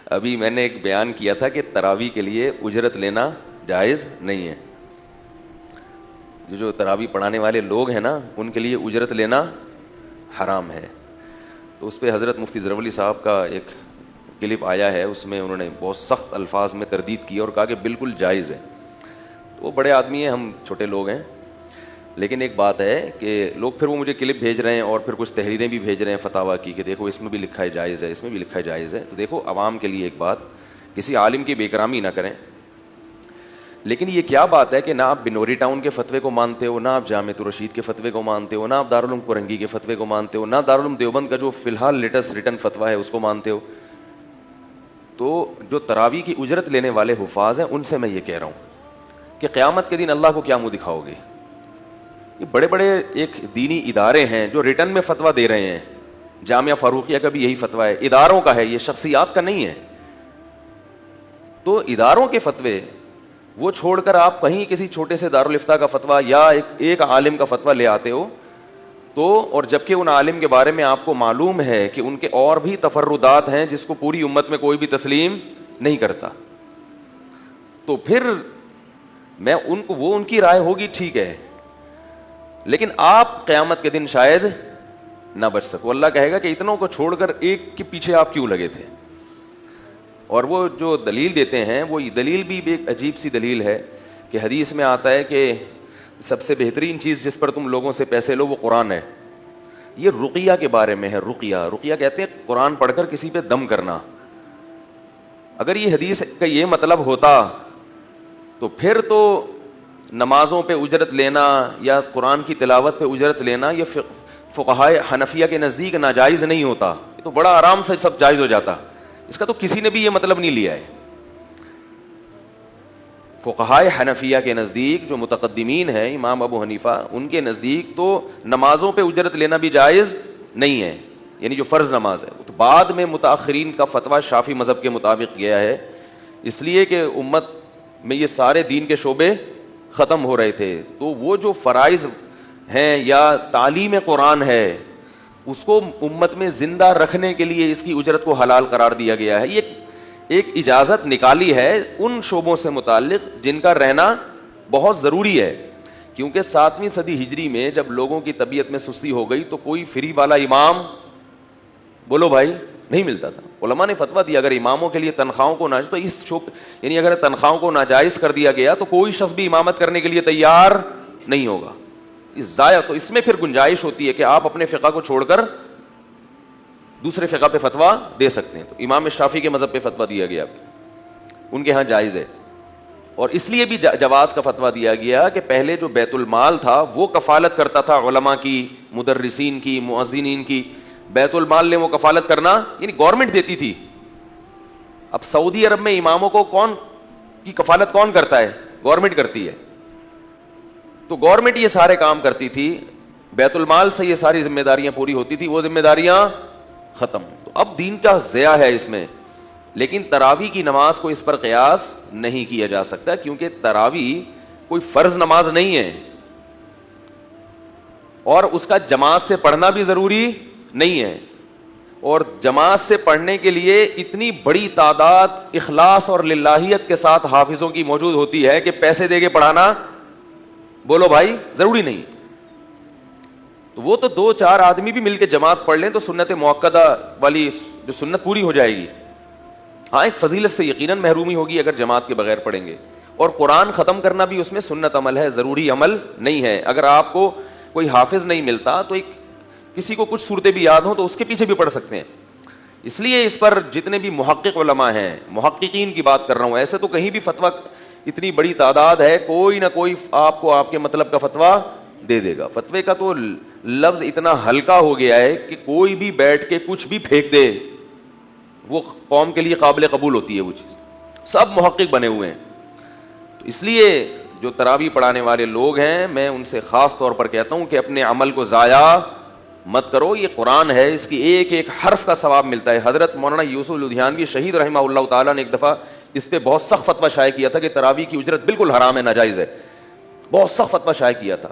ابھی میں نے ایک بیان کیا تھا کہ تراویح کے لیے اجرت لینا جائز نہیں ہے. جو تراویح پڑھانے والے لوگ ہیں نا ان کے لیے اجرت لینا حرام ہے. تو اس پہ حضرت مفتی زرولی صاحب کا ایک کلپ آیا ہے, اس میں انہوں نے بہت سخت الفاظ میں تردید کی اور کہا کہ بالکل جائز ہے. تو وہ بڑے آدمی ہیں, ہم چھوٹے لوگ ہیں, لیکن ایک بات ہے کہ لوگ پھر وہ مجھے کلپ بھیج رہے ہیں اور پھر کچھ تحریریں بھی بھیج رہے ہیں فتاویٰ کی کہ دیکھو اس میں بھی لکھا ہے جائز ہے, اس میں بھی لکھا ہے جائز ہے. تو دیکھو عوام کے لیے ایک بات, کسی عالم کی بے کرامی نہ کریں. لیکن یہ کیا بات ہے کہ نہ آپ بنوری ٹاؤن کے فتوے کو مانتے ہو, نہ آپ جامعۃ الرشید کے فتوے کو مانتے ہو, نہ آپ دارالعلوم کرنگی کے فتوے کو مانتے ہو, نہ دارالعلوم دیوبند کا جو فی الحال لیٹسٹ ریٹن فتویٰ ہے اس کو مانتے ہو. تو جو تراویح کی اجرت لینے والے حفاظ ہیں ان سے میں یہ کہہ رہا ہوں کہ قیامت کے دن اللہ کو کیا منہ دکھاؤ گے. یہ بڑے بڑے ایک دینی ادارے ہیں جو ریٹن میں فتویٰ دے رہے ہیں. جامعہ فاروقیہ کا بھی یہی فتویٰ ہے, اداروں کا ہے, یہ شخصیات کا نہیں ہے. تو اداروں کے فتوے وہ چھوڑ کر آپ کہیں کسی چھوٹے سے دارالافتاء کا فتویٰ یا ایک عالم کا فتویٰ لے آتے ہو تو, اور جبکہ ان عالم کے بارے میں آپ کو معلوم ہے کہ ان کے اور بھی تفردات ہیں جس کو پوری امت میں کوئی بھی تسلیم نہیں کرتا, تو پھر میں ان کو, وہ ان کی رائے ہوگی ٹھیک ہے, لیکن آپ قیامت کے دن شاید نہ بچ سکو. اللہ کہے گا کہ اتنوں کو چھوڑ کر ایک کے پیچھے آپ کیوں لگے تھے. اور وہ جو دلیل دیتے ہیں وہ دلیل بھی ایک عجیب سی دلیل ہے کہ حدیث میں آتا ہے کہ سب سے بہترین چیز جس پر تم لوگوں سے پیسے لو وہ قرآن ہے. یہ رقیہ کے بارے میں ہے. رقیہ کہتے ہیں قرآن پڑھ کر کسی پہ دم کرنا. اگر یہ حدیث کا یہ مطلب ہوتا تو پھر تو نمازوں پہ اجرت لینا یا قرآن کی تلاوت پہ اجرت لینا یہ فقہائے حنفیہ کے نزدیک ناجائز نہیں ہوتا, یہ تو بڑا آرام سے سب جائز ہو جاتا. اس کا تو کسی نے بھی یہ مطلب نہیں لیا ہے. فقہائے حنفیہ کے نزدیک جو متقدمین ہیں, امام ابو حنیفہ, ان کے نزدیک تو نمازوں پہ اجرت لینا بھی جائز نہیں ہے, یعنی جو فرض نماز ہے. تو بعد میں متاخرین کا فتویٰ شافعی مذہب کے مطابق گیا ہے, اس لیے کہ امت میں یہ سارے دین کے شعبے ختم ہو رہے تھے. تو وہ جو فرائض ہیں یا تعلیم قرآن ہے اس کو امت میں زندہ رکھنے کے لیے اس کی اجرت کو حلال قرار دیا گیا ہے. یہ ایک اجازت نکالی ہے ان شعبوں سے متعلق جن کا رہنا بہت ضروری ہے, کیونکہ 7ویں صدی ہجری میں جب لوگوں کی طبیعت میں سستی ہو گئی تو کوئی فری والا امام بولو بھائی نہیں ملتا تھا. علماء نے فتویٰ دیا اگر اماموں کے لیے تنخواہوں کو ناجائز, تو اس یعنی اگر تنخواہوں کو ناجائز کر دیا گیا تو کوئی شخص بھی امامت کرنے کے لیے تیار نہیں ہوگا. ضائع, تو اس میں پھر گنجائش ہوتی ہے کہ آپ اپنے فقہ کو چھوڑ کر دوسرے فقہ پہ فتویٰ دے سکتے ہیں. تو امام شافعی کے مذہب پہ فتویٰ دیا گیا, ان کے ہاں جائز ہے. اور اس لیے بھی جواز کا فتویٰ دیا گیا کہ پہلے جو بیت المال تھا وہ کفالت کرتا تھا علماء کی, مدرسین کی, مؤذنین کی. بیت المال نے وہ کفالت کرنا یعنی گورنمنٹ دیتی تھی. اب سعودی عرب میں اماموں کو کون کی کفالت کون کرتا ہے؟ گورنمنٹ کرتی ہے. تو گورنمنٹ یہ سارے کام کرتی تھی, بیت المال سے یہ ساری ذمہ داریاں پوری ہوتی تھی, وہ ذمہ داریاں ختم. تو اب دین کا ضیاع ہے اس میں. لیکن تراویح کی نماز کو اس پر قیاس نہیں کیا جا سکتا, کیونکہ تراویح کوئی فرض نماز نہیں ہے اور اس کا جماعت سے پڑھنا بھی ضروری نہیں ہے. اور جماعت سے پڑھنے کے لیے اتنی بڑی تعداد اخلاص اور للہیت کے ساتھ حافظوں کی موجود ہوتی ہے کہ پیسے دے کے پڑھانا بولو بھائی ضروری نہیں. تو وہ تو 2-4 آدمی بھی مل کے جماعت پڑھ لیں تو سنت موقدہ والی جو سنت پوری ہو جائے گی. ہاں ایک فضیلت سے یقیناً محرومی ہوگی اگر جماعت کے بغیر پڑھیں گے. اور قرآن ختم کرنا بھی اس میں سنت عمل ہے, ضروری عمل نہیں ہے. اگر آپ کو کوئی حافظ نہیں ملتا تو کسی کو کچھ صورتیں بھی یاد ہوں تو اس کے پیچھے بھی پڑھ سکتے ہیں. اس لیے اس پر جتنے بھی محقق علماء ہیں, محققین کی بات کر رہا ہوں, ایسے تو کہیں بھی فتویٰ اتنی بڑی تعداد ہے, کوئی نہ کوئی آپ کو آپ کے مطلب کا فتویٰ دے دے گا. فتوے کا تو لفظ اتنا ہلکا ہو گیا ہے کہ کوئی بھی بیٹھ کے کچھ بھی پھینک دے وہ قوم کے لیے قابل قبول ہوتی ہے وہ چیز. سب محقق بنے ہوئے ہیں. تو اس لیے جو تراویح پڑھانے والے لوگ ہیں میں ان سے خاص طور پر کہتا ہوں کہ اپنے عمل کو ضائع مت کرو. یہ قرآن ہے, اس کی ایک ایک حرف کا ثواب ملتا ہے. حضرت مولانا یوسف لدھیانوی شہید رحمہ اللہ تعالیٰ نے ایک دفعہ اس پہ بہت سخت فتویٰ شائع کیا تھا کہ تراویح کی اجرت بالکل حرام ہے, ناجائز ہے. بہت سخت فتویٰ شائع کیا تھا.